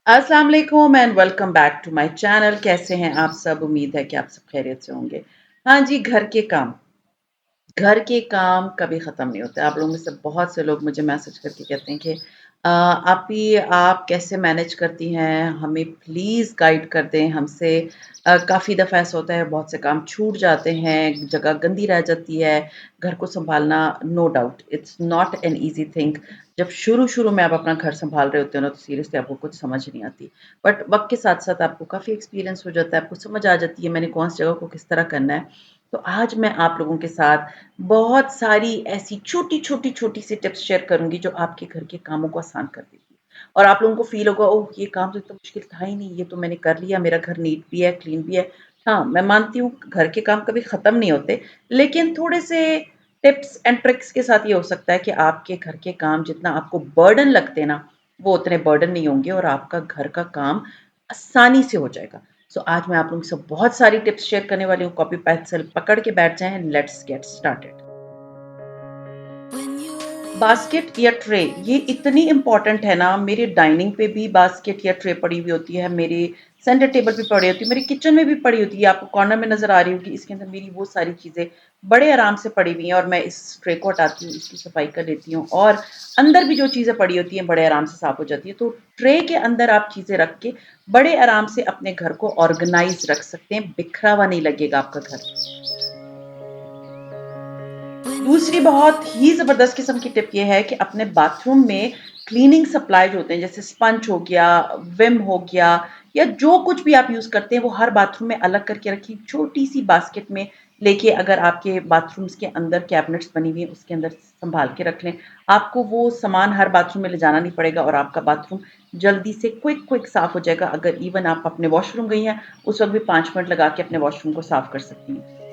अस्सलाम वालेकुम and welcome back to my channel. कैसे हैं आप सब? उम्मीद है कि आप सब खैरियत से होंगे। हाँ जी, घर के काम कभी ख़त्म नहीं होते। आप लोगों में से बहुत से लोग मुझे मैसेज करके कहते हैं कि "आपी आप कैसे मैनेज करती हैं? हमें प्लीज़ गाइड कर दें हमसे काफ़ी दफ़ा ऐसा होता है बहुत से काम छूट जाते हैं, जगह गंदी रह जाती है, घर को सँभालना no doubt it's not an easy thing. जब शुरू-शुरू में आप अपना घर सँभाल रहे होते हो ना, तो सीरियसली आपको कुछ समझ नहीं आती। बट वक़्त के साथ-साथ आपको काफ़ी एक्सपीरियंस हो जाता है, आपको समझ आ जाती है मैंने कौन-सी जगह को किस तरह करना है। तो आज मैं आप लोगों के साथ बहुत सारी ऐसी छोटी-छोटी, छोटी-सी टिप्स शेयर करूँगी जो आपके घर के कामों को आसान कर देगी। और आप लोगों को फ़ील होगा ओह! ये काम तो इतना मुश्किल था ही नहीं, ये तो मैंने कर लिया, मेरा घर नीट भी है, क्लीन भी है। हाँ, मैं मानती हूँ घर के काम कभी ख़त्म नहीं होते, लेकिन थोड़े-से टिप्स एंड ट्रिक्स के साथ ये हो सकता है कि आपके घर के काम जितना आपको बर्डन लगते हैं ना, वो उतने बर्डन नहीं होंगे और आपका घर का काम आसानी से हो जाएगा। सो आज मैं आप लोगों से बहुत सारी टिप्स शेयर करने वाली हूँ। कॉपी पेंसिल पकड़ के बैठ जाएँ, लेट्स गेट स्टार्टेड। बास्केट या ट्रे ये इतनी इम्पोर्टेंट है ना, मेरे डाइनिंग पे भी बास्केट या ट्रे पड़ी हुई होती है, मेरे सेंटर टेबल पे पड़ी होती है, मेरे किचन में भी पड़ी होती है। आपको कॉर्नर में नज़र आ रही होगी, इसके अंदर मेरी वो सारी चीज़ें बड़े आराम से पड़ी हुई हैं और मैं इस ट्रे को हटाती हूँ, इसकी सफाई कर लेती हूँ और अंदर भी जो चीज़ें पड़ी होती हैं, बड़े आराम से साफ़ हो जाती है। तो ट्रे के अंदर आप चीज़ें रख के बड़े आराम से अपने घर को ऑर्गनाइज़ रख सकते हैं, बिखरा हुआ नहीं लगेगा आपका घर। दूसरी बहुत ही ज़बरदस्त किस्म की टिप ये है कि अपने बाथरूम में क्लीनिंग सप्लाई होते हैं, जैसे स्पंज हो गया, विम हो गया या जो कुछ भी आप यूज़ करते हैं, वो हर बाथरूम में अलग करके रखिए। छोटी-सी बास्केट में लेके अगर आपके बाथरूम्स के अंदर कैबिनेट्स बनी हुई हैं, उसके अंदर सँभाल के रख लें। आपको वो सामान हर बाथरूम में ले जाना नहीं पड़ेगा और आपका बाथरूम जल्दी से क्विक साफ़ हो जाएगा। अगर इवन आप अपने वॉशरूम गई हैं, उस वक़्त भी 5 मिनट लगा के अपने वॉशरूम को साफ़ कर सकती हैं।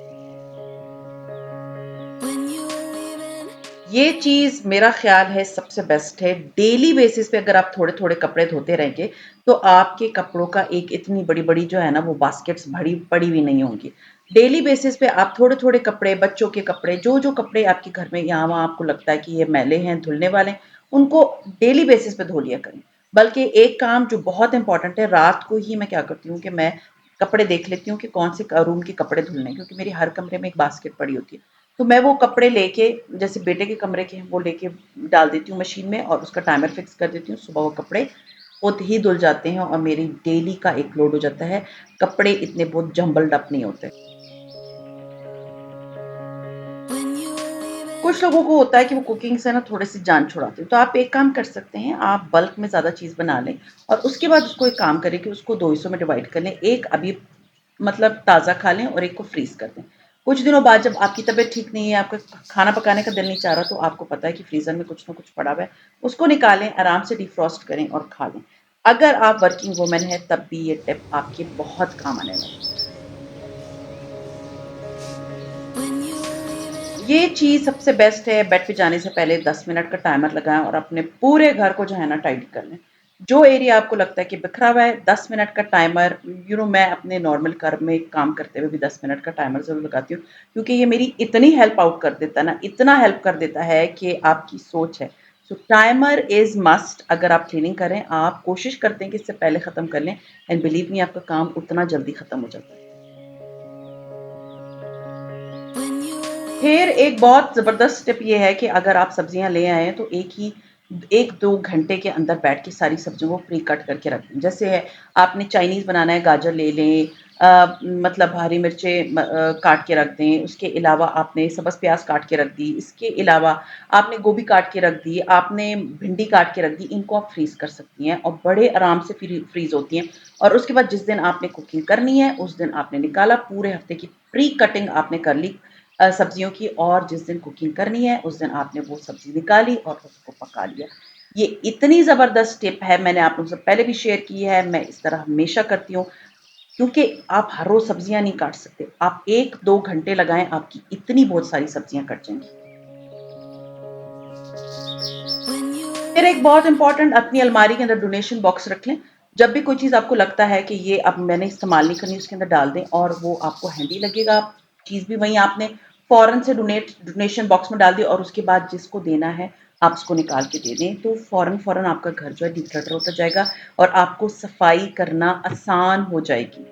ये चीज़ मेरा ख़्याल है सबसे बेस्ट है। डेली बेसिस पे अगर आप थोड़े-थोड़े कपड़े धोते रहेंगे, तो आपके कपड़ों का एक इतनी बड़ी-बड़ी जो है ना वो बास्केट्स भरी पड़ी हुई नहीं होंगी। डेली बेसिस पे आप थोड़े-थोड़े कपड़े, बच्चों के कपड़े, जो-जो कपड़े आपके घर में यहाँ-वहाँ आपको लगता है कि ये मैले हैं, धुलने वाले हैं, उनको डेली बेसिस पे धो लिया करें। बल्कि एक काम जो बहुत इम्पोर्टेंट है, रात को ही मैं क्या करती हूँ कि मैं कपड़े देख लेती हूँ कि कौन से रूम के कपड़े धुलने हैं, क्योंकि मेरी हर कमरे में एक बास्केट पड़ी होती है। तो मैं वो कपड़े लेके जैसे बेटे के कमरे के हैं वो लेके डाल देती हूँ मशीन में और उसका टाइमर फिक्स कर देती हूँ। सुबह वो कपड़े खुद ही धुल जाते हैं और मेरी डेली का एक लोड हो जाता है। कपड़े इतने बहुत जम्बल्ड अप नहीं होते। कुछ लोगों को होता है कि वो कुकिंग से ना थोड़े-से जान छुड़ाते हैं। तो आप एक काम कर सकते हैं, आप बल्क में ज़्यादा चीज़ बना लें और उसके बाद उसको एक काम करें कि उसको 2 हिस्सों में डिवाइड कर लें। एक अभी मतलब ताज़ा खा लें और एक को फ्रीज़ कर दें। कुछ दिनों बाद जब आपकी तबीयत ठीक नहीं है, आपका खाना पकाने का दिल नहीं चाह रहा, तो आपको पता है कि फ्रीज़र में कुछ ना कुछ पड़ा हुआ है, उसको निकालें, आराम से डिफ्रॉस्ट करें और खा लें। अगर आप वर्किंग वुमन हैं, तब भी ये टिप आपके बहुत काम आने वाली है। ये चीज़ सबसे बेस्ट है, बेड पे जाने से पहले 10 मिनट का टाइमर लगाएँ और अपने पूरे घर को जो है ना टाइडी कर लें। जो एरिया आपको लगता है कि बिखरा हुआ है, 10 मिनट का टाइमर मैं अपने नॉर्मल घर में काम करते हुए भी 10 मिनट का टाइमर ज़रूर लगाती हूँ, क्योंकि ये मेरी इतनी हेल्प आउट कर देता है ना, इतना हेल्प कर देता है कि आपकी सोच है। सो टाइमर इज़ मस्ट। अगर आप क्लीनिंग करें, आप कोशिश करते हैं कि इससे पहले ख़त्म कर लें एंड बिलीव मी आपका काम उतना जल्दी ख़त्म हो जाता है। फिर एक बहुत ज़बरदस्त टिप ये है कि अगर आप सब्जियाँ ले आए हैं तो 1-2 घंटे के अंदर बैठ के सारी सब्जियों को प्री कट करके रख दें। जैसे है आपने चाइनीज़ बनाना है, गाजर ले लें, मतलब हरी मिर्चें काट के रख दें। उसके अलावा आपने सब्ज़ प्याज़ काट के रख दी। इसके अलावा आपने गोभी काट के रख दी, आपने भिंडी काट के रख दी। इनको आप फ्रीज़ कर सकती हैं और बड़े आराम से फ्रीज़ होती हैं और उसके बाद जिस दिन आपने कुकिंग करनी है, उस दिन आपने निकाला, पूरे हफ्ते की प्री कटिंग आपने कर ली सब्जियों की और जिस दिन कुकिंग करनी है, उस दिन आपने वो सब्ज़ी निकाली और उसको पका लिया। ये इतनी ज़बरदस्त टिप है, मैंने आप लोगों से पहले भी शेयर की है, मैं इस तरह हमेशा करती हूँ, क्योंकि आप हर रोज़ सब्जियाँ नहीं काट सकते। आप 1-2 घंटे लगाएँ, आपकी इतनी बहुत सारी सब्जियाँ कट जाएँगी। फिर एक बहुत इम्पोर्टेंट अपनी अलमारी के अंदर डोनेशन बॉक्स रख लें। जब भी कोई चीज़ आपको लगता है कि ये अब मैंने इस्तेमाल नहीं करनी, उसके अंदर डाल दें और वो आपको हैंडी लगेगा। चीज़ भी वहीं आपने फ़ौरन से डोनेशन बॉक्स में डाल दी और उसके बाद जिसको देना है, आप उसको निकाल के दे दें, तो फ़ौरन-फ़ौरन आपका घर जो है डिक्लटर होता जाएगा और आपको सफाई करना आसान हो जाएगी।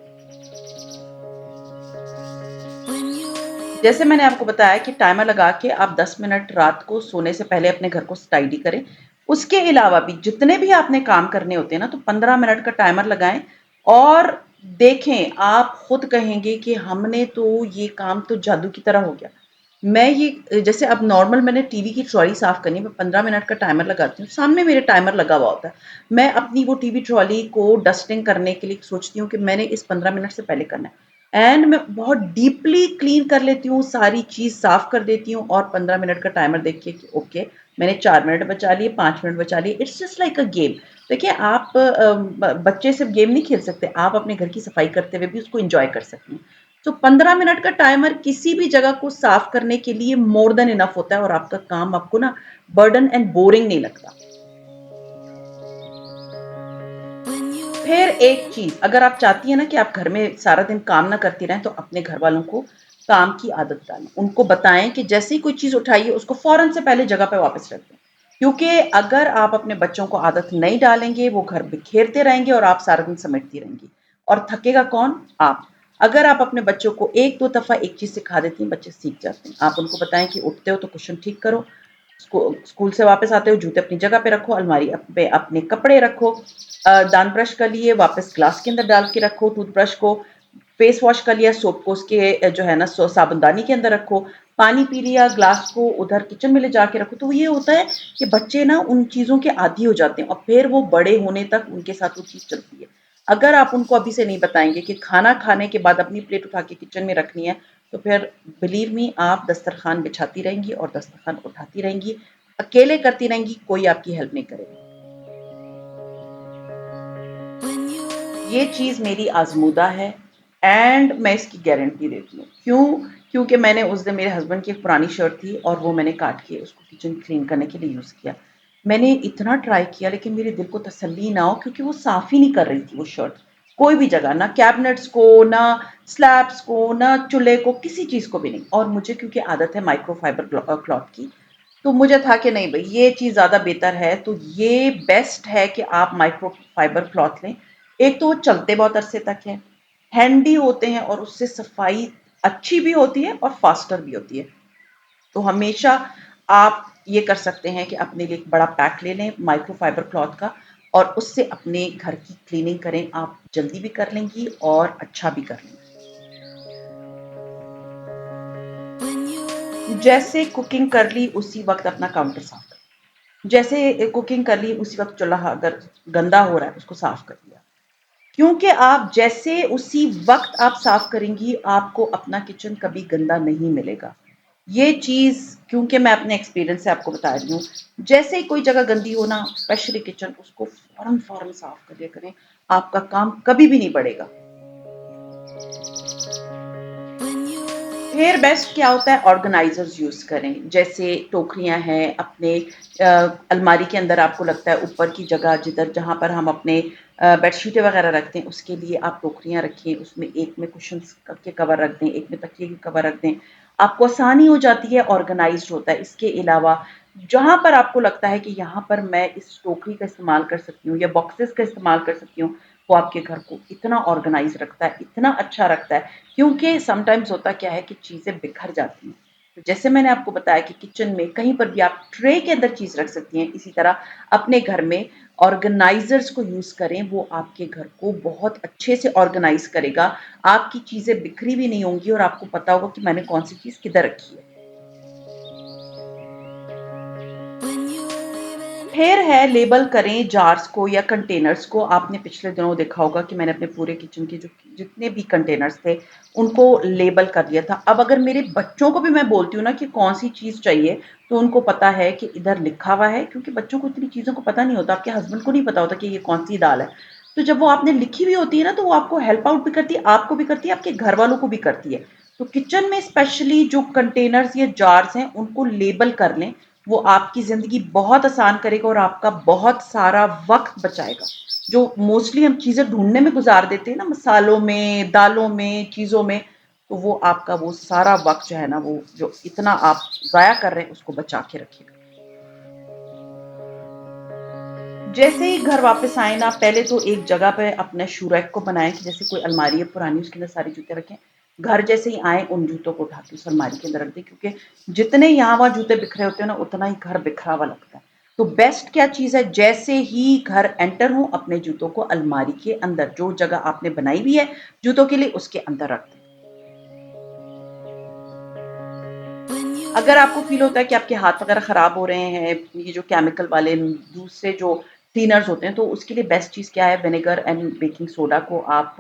जैसे मैंने आपको बताया कि टाइमर लगा के आप 10 मिनट रात को सोने से पहले अपने घर को टाइडी करें। उसके अलावा भी जितने भी आपने काम करने होते हैं ना, तो 15 मिनट का टाइमर लगाएँ और देखें, आप खुद कहेंगे कि हमने तो ये काम तो जादू की तरह हो गया। मैं ये जैसे अब नॉर्मल मैंने टीवी की ट्रॉली साफ़ करनी है, मैं 15 मिनट का टाइमर लगाती हूँ, सामने मेरे टाइमर लगा हुआ होता है। मैं अपनी वो टीवी ट्रॉली को डस्टिंग करने के लिए सोचती हूँ कि मैंने इस 15 मिनट से पहले करना है। एंड मैं बहुत डीपली क्लीन कर लेती हूँ, सारी चीज़ साफ़ कर देती हूँ और 15 मिनट का टाइमर देख के कि ओके, मैंने 4 मिनट बचा लिए, 5 मिनट बचा लिए। It's just like a game. देखिए आप बच्चे सिर्फ़ गेम नहीं खेल सकते, आप अपने घर की सफाई करते हुए भी उसको एन्जॉय कर सकते हैं। तो 15 मिनट का टाइमर किसी भी जगह को साफ़ करने के लिए मोर देन इनफ होता है और आपका काम आपको ना बर्डन एंड बोरिंग नहीं लगता। फिर एक चीज़, अगर आप चाहती हैं ना कि आप घर में सारा दिन काम ना करती रहें, तो अपने घरवालों को काम की आदत डालें। उनको बताएँ कि जैसे ही कोई चीज़ उठाइए, उसको फ़ौरन से पहले जगह पे वापस रख दें। क्योंकि अगर आप अपने बच्चों को आदत नहीं डालेंगे, वो घर बिखेरते रहेंगे और आप सारा दिन समेटती रहेंगी। और थकेगा कौन? आप। अगर आप अपने बच्चों को 1-2 दफ़ा एक चीज़ सिखा देती हैं, बच्चे सीख जाते हैं। आप उनको बताएँ कि उठते हो तो कुशन ठीक करो, स्कूल से वापस आते हो, जूते अपनी जगह पे रखो, अलमारी पे अपने कपड़े रखो, दांत ब्रश कर लिए, वापस ग्लास के अंदर डाल के रखो टूथब्रश को, फेस वॉश कर लिया, सोप को उसके जो है ना साबुनदानी के अंदर रखो, पानी पी लिया, ग्लास को उधर किचन में ले जाके रखो। तो ये होता है कि बच्चे ना उन चीज़ों के आदी हो जाते हैं और फिर वो बड़े होने तक उनके साथ वो चीज़ चलती है। अगर आप उनको अभी से नहीं बताएँगे कि खाना खाने के बाद अपनी प्लेट उठा के किचन में रखनी है, तो फिर बिलीव मी आप दस्तरखान बिछाती रहेंगी और दस्तरखान उठाती रहेंगी, अकेले करती रहेंगी, कोई आपकी हेल्प नहीं करेगा। ये चीज़ मेरी आज़मूदा है एंड मैं इसकी गारंटी देती हूँ। क्यों? क्योंकि मैंने उस दिन मेरे हस्बैंड की एक पुरानी शर्ट थी और वो मैंने काट के उसको किचन क्लीन करने के लिए यूज़ किया। मैंने इतना ट्राई किया लेकिन मेरे दिल को तसल्ली ना हो क्योंकि वो साफ़ ही नहीं कर रही थी वो शर्ट। कोई भी जगह, ना कैबिनेट्स को, ना स्लैब्स को, ना चूल्हे को, किसी चीज़ को भी नहीं। और मुझे क्योंकि आदत है माइक्रोफाइबर क्लॉथ की, तो मुझे था कि नहीं भई ये चीज़ ज़्यादा बेहतर है, तो ये बेस्ट है कि आप माइक्रोफाइबर क्लॉथ लें। एक तो वो चलते बहुत अरसे तक हैं, हैंडी होते हैं और उससे सफाई अच्छी भी होती है और फास्टर भी होती है। तो हमेशा आप ये कर सकते हैं कि अपने लिए एक बड़ा पैक ले लें माइक्रोफाइबर क्लॉथ का और उससे अपने घर की क्लीनिंग करें। आप जल्दी भी कर लेंगी और अच्छा भी कर लेंगी। जैसे कुकिंग कर ली उसी वक़्त अपना काउंटर साफ कर, जैसे कुकिंग कर ली उसी वक़्त चूल्हा अगर गंदा हो रहा है उसको साफ कर दिया। क्योंकि आप जैसे उसी वक़्त आप साफ करेंगी, आपको अपना किचन कभी गंदा नहीं मिलेगा। ये चीज़ क्योंकि मैं अपने एक्सपीरियंस से आपको बता रही हूँ, जैसे ही कोई जगह गंदी हो ना, स्पेशली किचन, उसको फ़ौरन-फ़ौरन साफ कर दिया करें, आपका काम कभी भी नहीं बढ़ेगा। फिर बेस्ट क्या होता है ऑर्गेनाइजर्स यूज़ करें, जैसे टोकरियाँ हैं अपने अ, अलमारी के अंदर आपको लगता है ऊपर की जगह जिधर जहाँ पर हम अपने बेडशीटें वगैरह रखते हैं, उसके लिए आप टोकरियाँ रखें, उसमें एक में कुशन्स के कवर रख दें, एक में तकिए के कवर रख दें। आपको आसानी हो जाती है, ऑर्गेनाइज़्ड होता है। इसके अलावा जहाँ पर आपको लगता है कि यहाँ पर मैं इस टोकरी का इस्तेमाल कर सकती हूँ या बॉक्सेस का इस्तेमाल कर सकती हूँ, वो आपके घर को इतना ऑर्गेनाइज़ रखता है, इतना अच्छा रखता है क्योंकि समटाइम्स होता क्या है कि चीज़ें बिखर जाती हैं। तो जैसे मैंने आपको बताया कि किचन में कहीं पर भी आप ट्रे के अंदर चीज़ रख सकती हैं, इसी तरह अपने घर में ऑर्गेनाइज़र्स को यूज़ करें, वो आपके घर को बहुत अच्छे से ऑर्गेनाइज़ करेगा। आपकी चीज़ें बिखरी भी नहीं होंगी और आपको पता होगा कि मैंने कौन-सी चीज़ किधर रखी है। फिर है लेबल करें जार्स को या कंटेनर्स को। आपने पिछले दिनों देखा होगा कि मैंने अपने पूरे किचन के जो जितने भी कंटेनर्स थे, उनको लेबल कर दिया था। अब अगर मेरे बच्चों को भी मैं बोलती हूँ ना कि कौन-सी चीज़ चाहिए, तो उनको पता है कि इधर लिखा हुआ है क्योंकि बच्चों को इतनी चीज़ों को पता नहीं होता। आपके हस्बैंड को नहीं पता होता कि ये कौन-सी दाल है। तो जब वो आपने लिखी हुई होती है ना, तो वो आपको हेल्प आउट भी करती है, आपको भी करती है, आपके घरवालों को भी करती है। तो किचन में स्पेशली जो कंटेनर्स या जार्स हैं, उनको लेबल कर लें। वो आपकी ज़िंदगी बहुत आसान करेगा और आपका बहुत सारा वक़्त बचाएगा। जो मोस्टली हम चीज़ें ढूँढने में गुज़ार देते हैं ना मसालों में, दालों में, चीज़ों में, तो वो आपका वो सारा वक़्त जो है ना वो जो इतना आप ज़ाया कर रहे हैं उसको बचा के रखेगा। जैसे ही घर वापस आए ना, पहले तो एक जगह पे अपने शू रैक को बनाएँ कि जैसे कोई अलमारी है पुरानी, उसके अंदर सारे जूते रखें। घर जैसे ही आएँ, उन जूतों को उठा के उस अलमारी के अंदर रख दें, क्योंकि जितने यहाँ-वहाँ जूते बिखरे होते हैं ना, उतना ही घर बिखरा हुआ लगता है। तो बेस्ट क्या चीज़ है, जैसे ही घर एंटर हों, अपने जूतों को अलमारी के अंदर, जो जगह आपने बनाई हुई है जूतों के लिए, उसके अंदर रख दें। अगर आपको फ़ील होता है कि आपके हाथ वगैरह ख़राब हो रहे हैं, ये जो केमिकल वाले दूसरे जो क्लीनर्स होते हैं, तो उसके लिए बेस्ट चीज़ क्या है, विनेगर एंड बेकिंग सोडा को आप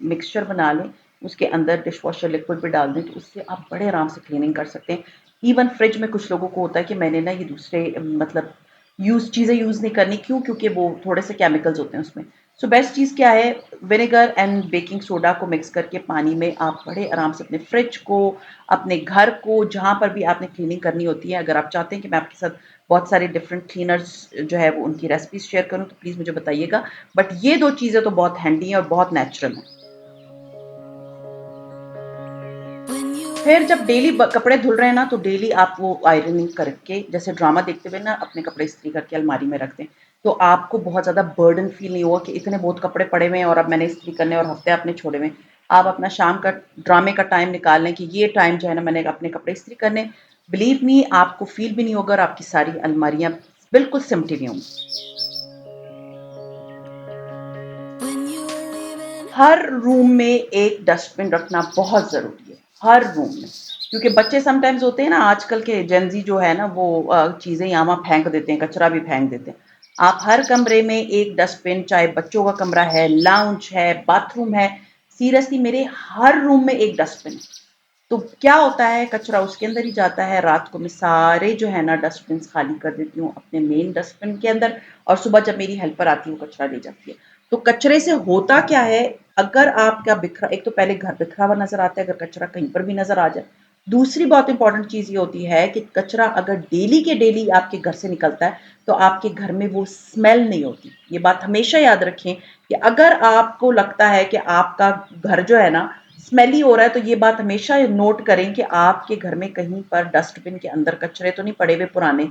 मिक्सचर बना लें, उसके अंदर डिशवॉशर लिक्विड भी डाल दें, तो उससे आप बड़े आराम से क्लीनिंग कर सकते हैं। इवन फ्रिज में कुछ लोगों को होता है कि मैंने ना ये दूसरे मतलब चीज़ें यूज़ नहीं करनी, क्यों? क्योंकि वो थोड़े से केमिकल्स होते हैं उसमें। सो बेस्ट चीज़ क्या है, विनेगर एंड बेकिंग सोडा को मिक्स करके पानी में आप बड़े आराम से अपने फ्रिज को, अपने घर को, जहाँ पर भी आपने क्लीनिंग करनी होती है, अगर आप चाहते हैं कि मैं आपके साथ बहुत सारे डिफरेंट क्लीनर्स जो है वो उनकी रेसिपीज़ शेयर करूँ, तो प्लीज़ मुझे बताइएगा। बट ये 2 चीज़ें तो बहुत हैंडी हैं और बहुत नेचुरल हैं। फिर जब डेली कपड़े धुल रहे हैं ना, तो डेली आप वो आयरनिंग करके, जैसे ड्रामा देखते हुए ना अपने कपड़े इस्त्री करके अलमारी में रख दें, तो आपको बहुत ज़्यादा बर्डन फील नहीं होगा कि इतने बहुत कपड़े पड़े हुए हैं और अब मैंने इस्त्री करने और हफ्ते आपने छोड़े हुए हैं। आप अपना शाम का ड्रामे का टाइम निकाल लें कि ये टाइम जो है ना, मैंने अपने कपड़े इस्त्री करने। बिलीव मी, आपको फील भी नहीं होगा और आपकी सारी अलमारियां बिल्कुल सिमटी हुई होंगी। हर रूम में एक डस्टबिन रखना बहुत ज़रूरी है, हर रूम में। क्योंकि बच्चे समटाइम्स होते हैं ना, आजकल के जेनज़ी जो है ना, वो चीज़ें यहाँ-वहाँ फेंक देते हैं, कचरा भी फेंक देते हैं। आप हर कमरे में एक डस्टबिन, चाहे बच्चों का कमरा है, लाउंज है, बाथरूम है, सीरियसली मेरे हर रूम में एक डस्टबिन है। तो क्या होता है, कचरा उसके अंदर ही जाता है। रात को मैं सारे जो है ना डस्टबिन खाली कर देती हूँ अपने मेन डस्टबिन के अंदर, और सुबह जब मेरी हेल्पर आती है वो कचरा ले जाती है। तो कचरे से होता क्या है, अगर आपका बिखरा, एक तो पहले घर बिखरा हुआ नजर आता है अगर कचरा कहीं पर भी नजर आ जाए। दूसरी बहुत इंपॉर्टेंट चीज ये होती है कि कचरा अगर डेली के डेली आपके घर से निकलता है, तो आपके घर में वो स्मेल नहीं होती। ये बात हमेशा याद रखें कि अगर आपको लगता है कि आपका घर जो है ना स्मेली हो रहा है, तो ये बात हमेशा नोट करें कि आपके घर में कहीं पर डस्टबिन के अंदर कचरे तो नहीं पड़े हुए पुराने।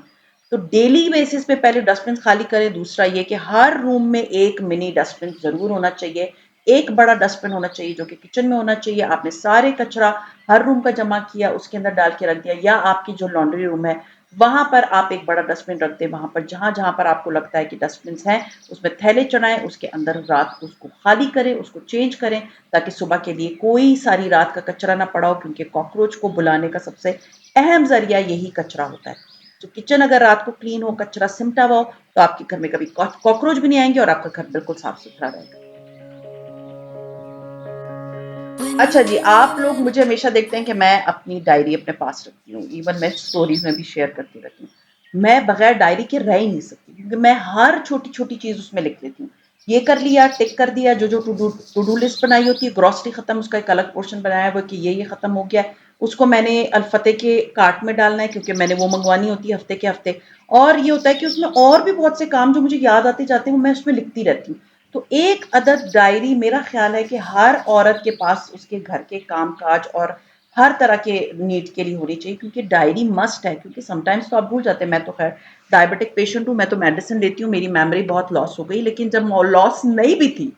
तो डेली बेसिस पे पहले डस्टबिन खाली करें। दूसरा ये कि हर रूम में एक मिनी डस्टबिन जरूर होना चाहिए। एक बड़ा डस्टबिन होना चाहिए जो कि किचन में होना चाहिए। आपने सारे कचरा हर रूम का जमा किया, उसके अंदर डाल के रख दिया, या आपकी जो लॉन्ड्री रूम है वहां पर आप एक बड़ा डस्टबिन रख दें। वहां पर जहां जहां पर आपको लगता है कि डस्टबिन हैं, उसमें थैले चढ़ाएं, उसके अंदर रात को उसको खाली करें, उसको चेंज करें, ताकि सुबह के लिए कोई सारी रात का कचरा ना पड़ा हो। क्योंकि कॉकरोच को बुलाने का सबसे अहम जरिया यही कचरा होता है। तो किचन अगर रात को क्लीन हो, कचरा सिमटा हुआ हो, तो आपके घर में कभी कॉकरोच भी नहीं आएंगे और आपका घर बिल्कुल साफ सुथरा रहेगा। अच्छा जी, आप लोग मुझे हमेशा देखते हैं कि मैं अपनी डायरी अपने पास रखती हूँ, इवन मैं स्टोरीज में भी शेयर करती रहती हूँ। मैं बगैर डायरी के रह ही नहीं सकती, क्योंकि मैं हर छोटी छोटी चीज उसमें लिख लेती हूँ। ये कर लिया, टिक कर दिया, जो जो टू डू लिस्ट बनाई होती है, ग्रॉसरी खत्म, उसका एक अलग पोर्शन बनाया हुआ कि ये खत्म हो गया है, उसको मैंने अलफते के कार्ट में डालना है, क्योंकि मैंने वो मंगवानी होती है हफ्ते के हफ्ते। और ये होता है कि उसमें और भी बहुत से काम जो मुझे याद आते जाते हैं, वो मैं उसमें लिखती रहती हूँ। तो एक अदद डायरी, मेरा ख्याल है कि हर औरत के पास उसके घर के काम-काज और हर तरह के नीड के लिए होनी चाहिए, क्योंकि डायरी मस्ट है। क्योंकि समटाइम्स तो आप भूल जाते हैं, मैं तो खैर डायबिटिक पेशेंट हूँ, मैं तो मेडिसिन लेती हूँ, मेरी मेमोरी बहुत लॉस हो गई, लेकिन जब लॉस नहीं भी थी,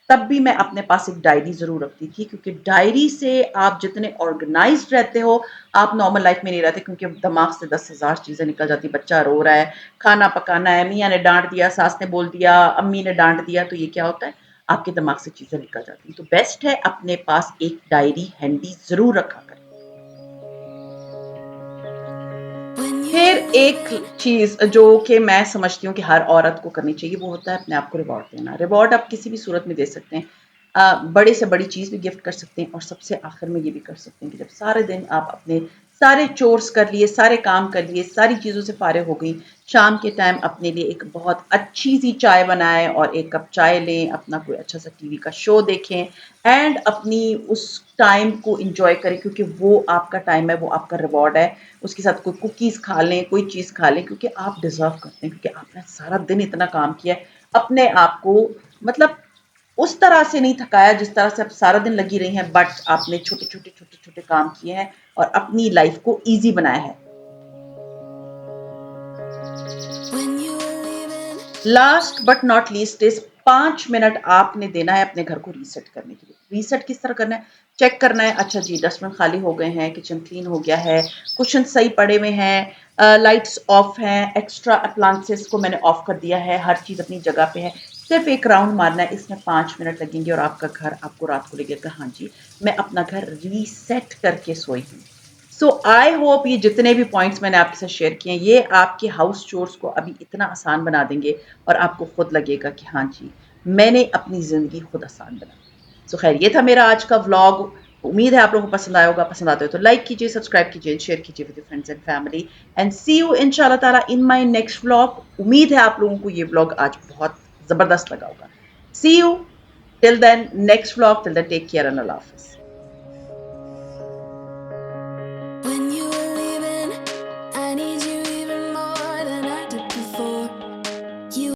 तब भी मैं अपने पास एक डायरी ज़रूर रखती थी, क्योंकि डायरी से आप जितने ऑर्गेनाइज़्ड रहते हो, आप नॉर्मल लाइफ में नहीं रहते, क्योंकि दिमाग से 10,000 चीज़ें निकल जाती, बच्चा रो रहा है, खाना पकाना है, मियाँ ने डाँट दिया, सास ने बोल दिया, अम्मी ने डाँट दिया, तो ये क्या होता है, आपके दिमाग से चीज़ें निकल जाती हैं। तो बेस्ट है अपने पास एक डायरी हैंडी ज़रूर रखा करें। फिर एक चीज़ जो कि मैं समझती हूँ कि हर औरत को करनी चाहिए, वो होता है अपने आप को रिवॉर्ड देना। रिवॉर्ड आप किसी भी सूरत में दे सकते हैं। बड़े से बड़ी चीज़ भी गिफ्ट कर सकते हैं, और सबसे आखिर में ये भी कर सकते हैं कि जब सारे दिन आप अपने सारे चोर्स कर लिए, सारे काम कर लिए, सारी चीज़ों से फारिग हो गई, शाम के टाइम अपने लिए एक बहुत अच्छी सी चाय बनाएं और एक कप चाय लें, अपना कोई अच्छा सा टीवी का शो देखें, एंड अपनी उस टाइम को इंजॉय करें, क्योंकि वो आपका टाइम है, वो आपका रिवॉर्ड है। उसके साथ कोई कुकीज़ खा लें, कोई चीज़ खा लें, क्योंकि आप डिज़र्व करते हैं, क्योंकि आपने सारा दिन इतना काम किया है। अपने आप को मतलब उस तरह से नहीं थकाया जिस तरह से आप सारा दिन लगी रही हैं, बट आपने छोटे-छोटे काम किए हैं और अपनी लाइफ़ को ईज़ी बनाया है। Last but not least is 5 minute आपने देना है अपने घर को रीसेट करने के लिए। रीसेट किस तरह करना है? चेक करना है, अच्छा जी डस्टबिन खाली हो गए हैं, किचन क्लीन हो गया है, कुशन सही पड़े हुए हैं, लाइट्स ऑफ हैं, एक्स्ट्रा अप्लायंसेस को मैंने ऑफ कर दिया है, हर चीज़ अपनी जगह पे है। सिर्फ एक राउंड मारना है, इसमें 5 मिनट लगेंगे और आपका घर आपको रात को लगेगा हाँ जी मैं अपना घर रीसेट करके सोई हूँ। सो आई होप ये जितने भी पॉइंट्स मैंने आपके साथ शेयर किए हैं ये आपके हाउस चोर्स को अभी इतना आसान बना देंगे और आपको खुद लगेगा कि हाँ जी मैंने अपनी ज़िंदगी खुद आसान बना दी। सो खैर ये था मेरा आज का व्लॉग। उम्मीद है आप लोगों को पसंद आया होगा। पसंद आते हो तो लाइक कीजिए, सब्सक्राइब कीजिए, शेयर कीजिए with your friends and family and see you इंशाल्लाह ताला इन माय नेक्स्ट व्लॉग। उम्मीद है आप लोगों को ये व्लॉग आज बहुत ज़बरदस्त लगा होगा। See you till then next vlog. Till then take care and अल्लाह हाफिज़।